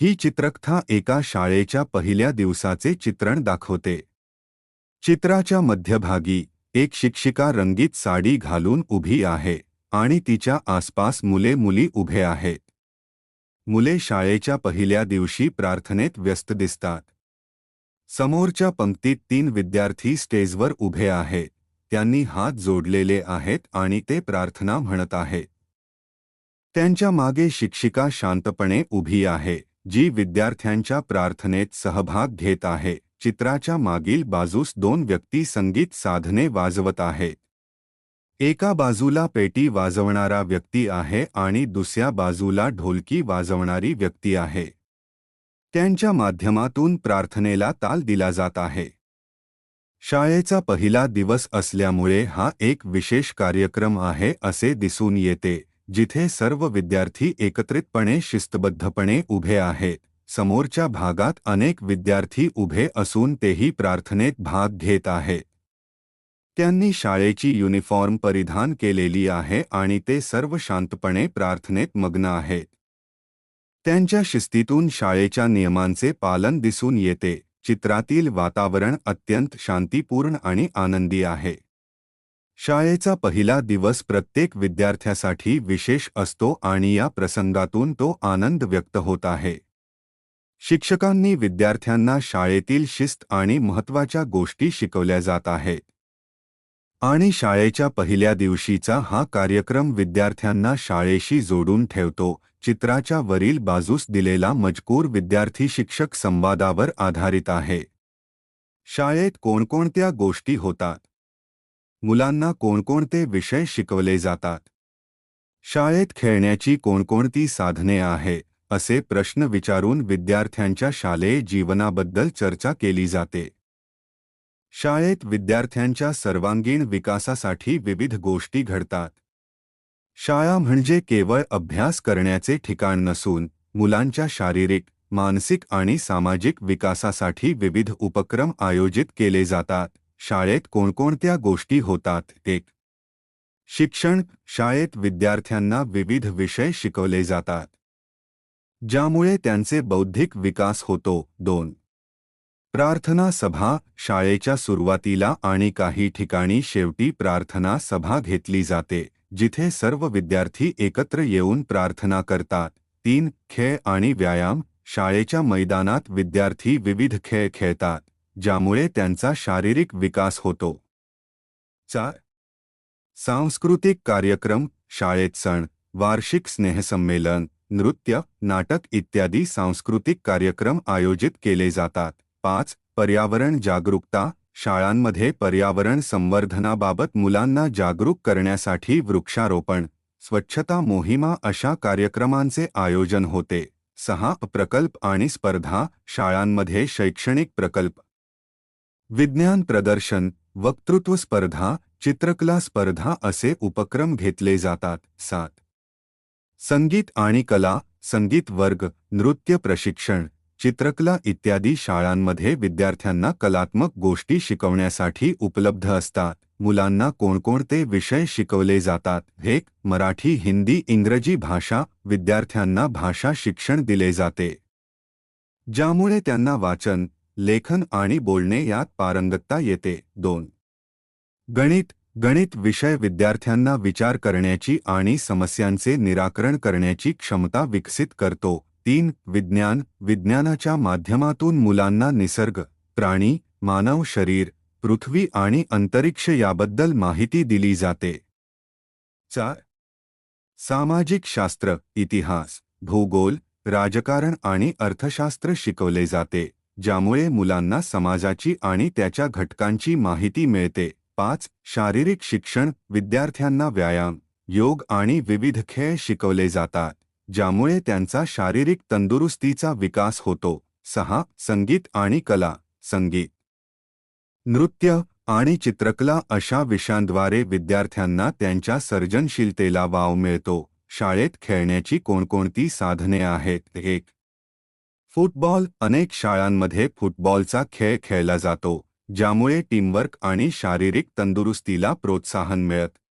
ही चित्रकथा एका शाळेच्या पहिल्या दिवसाचे चित्रण दाखवते। चित्राच्या मध्यभागी एक शिक्षिका रंगीत साडी घालून उभी आहे आणि तिच्या आसपास मुले-मुली उभे आहेत। मुले शाळेच्या पहिल्या दिवशी प्रार्थनेत व्यस्त दिसतात। समोरच्या पंक्तीत 3 विद्यार्थी स्टेजवर उभे आहेत। त्यांनी हात जोडलेले आहेत आणि ते प्रार्थना म्हणत आहेत। त्यांच्या मागे शिक्षिका शांतपणे उभी आहे, जी विद्यार्थ्यांच्या प्रार्थनेत सहभाग घेत आहे। चित्राच्या मागील बाजूस 2 व्यक्ती संगीत साधने वाजवत आहेत। एका बाजूला पेटी वाजवणारा व्यक्ती आहे आणि दुसऱ्या बाजूला ढोलकी वाजवणारी व्यक्ती आहे। त्यांच्या माध्यमातून प्रार्थनेला ताल दिला जात आहे। शाळेचा पहिला दिवस असल्यामुळे हा एक विशेष कार्यक्रम आहे असे दिसून येते, जिथे सर्व विद्यार्थी एकत्रितपणे शिस्तबद्धपणे उभे आहेत। समोरच्या भागात अनेक विद्यार्थी उभे असून तेही प्रार्थनेत भाग घेत आहेत। त्यांनी शाळेची युनिफॉर्म परिधान केलेली आहे आणि ते सर्व शांतपणे प्रार्थनेत मग्न आहेत। त्यांच्या शिस्तीतून शाळेच्या नियमांचे पालन दिसून येते। चित्रातील वातावरण अत्यंत शांतिपूर्ण आणि आनंदी आहे। शाळेचा पहिला दिवस प्रत्येक विद्यार्थ्यासाठी विशेष असतो आणि या प्रसंगातून तो आनंद व्यक्त होत आहे। शिक्षकांनी विद्यार्थ्यांना शाळेतील शिस्त आणि महत्त्वाच्या गोष्टी शिकवल्या जात आहेत। आणि शाळेच्या पहिल्या दिवशीचा हा कार्यक्रम विद्यार्थ्यांना शाळेशी जोडून ठेवतो। चित्राच्या वरील बाजूस दिलेला मजकूर विद्यार्थी-शिक्षक संवादावर आधारित आहे। शाळेत कोणकोणत्या गोष्टी होतात? मुलांना कोणकोणते विषय शिकवले जातात? शाळेत खेळण्याची कोणकोणती साधने आहे? असे प्रश्न विचारून विद्यार्थ्यांच्या शालेय जीवनाबद्दल चर्चा केली जाते। शाळेत विद्यार्थ्यांच्या सर्वांगीण विकासासाठी विविध गोष्टी घडतात। शाळा म्हणजे केवळ अभ्यास करण्याचे ठिकाण नसून मुलांच्या शारीरिक, मानसिक आणि सामाजिक विकासासाठी विविध उपक्रम आयोजित केले जातात। शाळेत कोणकोणत्या गोष्टी होतात? 1. शिक्षण। शाळेत विद्यार्थ्यांना विविध विषय शिकवले जातात, ज्यामुळे त्यांचे बौद्धिक विकास होतो। 2. प्रार्थना सभा। शाळेच्या सुरुवातीला आणि काही ठिकाणी शेवटी प्रार्थना सभा घेतली जाते, जिथे सर्व विद्यार्थी एकत्र येऊन प्रार्थना करतात। 3. खेळ आणि व्यायाम। शाळेच्या मैदानात विद्यार्थी विविध खेळ खेळतात, ज्यामुळे त्यांचा शारीरिक विकास होतो। 4. सांस्कृतिक कार्यक्रम। शाळेत सण, वार्षिक स्नेहसंमेलन, नृत्य, नाटक इत्यादी सांस्कृतिक कार्यक्रम आयोजित केले जातात। 5. पर्यावरण जागरूकता। शाळांमध्ये पर्यावरण संवर्धनाबाबत मुलांना जागरूक करण्यासाठी वृक्षारोपण, स्वच्छता मोहिमा अशा कार्यक्रमांचे आयोजन होते। 6. प्रकल्प आणि स्पर्धा। शाळांमध्ये शैक्षणिक प्रकल्प, विज्ञान प्रदर्शन, वक्तृत्व स्पर्धा, चित्रकला स्पर्धा असे उपक्रम घेतले जातात। 7. संगीत आणि कला। संगीत वर्ग, नृत्य प्रशिक्षण, चित्रकला इत्यादी शाळांमध्ये विद्यार्थ्यांना कलात्मक गोष्टी शिकवण्यासाठी उपलब्ध असतात। मुलांना कोणकोणते विषय शिकवले जातात? 1. मराठी, हिंदी, इंग्रजी भाषा। विद्यार्थ्यांना भाषा शिक्षण दिले जाते, ज्यामुळे त्यांना वाचन, लेखन आणि बोलणे यात पारंगतता येते। 2. गणित। गणित विषय विद्यार्थ्यांना विचार करण्याची आणि समस्यांचे निराकरण करण्याची क्षमता विकसित करतो। 3. विज्ञान। विज्ञानाच्या माध्यमातून मुलांना निसर्ग, प्राणी, मानव शरीर, पृथ्वी आणि अंतरिक्ष याबद्दल माहिती दिली जाते। 4. सामाजिक शास्त्र। इतिहास, भूगोल, राजकारण आणि अर्थशास्त्र शिकवले जाते, ज्यामुळे मुलांना समाजाची आणि त्याच्या घटकांची माहिती मिळते। 5. शारीरिक शिक्षण। विद्यार्थ्यांना व्यायाम, योग आणि विविध खेळ शिकवले जातात, ज्यामुळे त्यांचा शारीरिक तंदुरुस्तीचा विकास होतो। 6. संगीत आणि कला। संगीत, नृत्य आणि चित्रकला अशा विषयांद्वारे विद्यार्थ्यांना त्यांच्या सर्जनशीलतेला वाव मिळतो। शाळेत खेळण्याची कोणकोणती साधने आहेत? 1. फुटबॉल। अनेक शाळांमध्ये फुटबॉलचा खेळ खेळला जातो, ज्यामुळे टीमवर्क आणि शारीरिक तंदुरुस्तीला प्रोत्साहन मिळते।